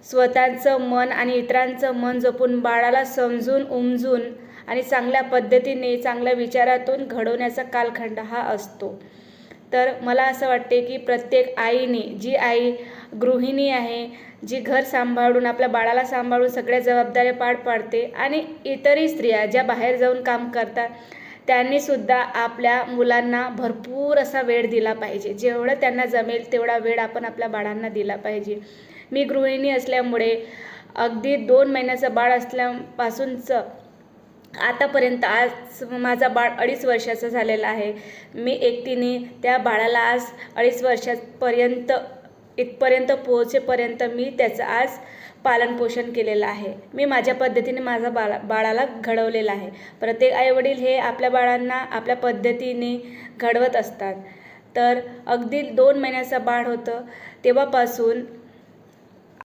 स्वतःचं मन आणि इतरांचं मन जपून बाळाला समजून उमजून आणि चांगल्या पद्धतीने चांगल्या विचारातून घडवण्याचा कालखंड हा असतो. तर मला असं वाटते की प्रत्येक आईने, जी आई गृहिणी आहे, जी घर सांभाळून आपल्या बाळाला सांभाळून सगळ्या जबाबदाऱ्या पार पाडते, आणि इतरही स्त्रिया ज्या बाहेर जाऊन काम करतात, त्यांनीसुद्धा आपल्या मुलांना भरपूर असा वेळ दिला पाहिजे. जेवढं त्यांना जमेल तेवढा वेळ आपण आपल्या बाळांना दिला पाहिजे. मी गृहिणी असल्यामुळे अगदी 2 महिन्याचं बाळ असल्यापासूनचं आतापर्यंत, आज माझा बाळ 2.5 वर्षाचा झालेला आहे. मी एकटीने त्या बाळाला आज 2.5 वर्षापर्यंत इथपर्यंत पोहोचेपर्यंत मी त्याचं आज पालनपोषण केलेलं आहे. मी माझ्या पद्धतीने माझा बाळाला घडवलेलं आहे. प्रत्येक आईवडील हे आपल्या बाळांना आपल्या पद्धतीने घडवत असतात. तर अगदी 2 महिन्याचं बाळ होतं तेव्हापासून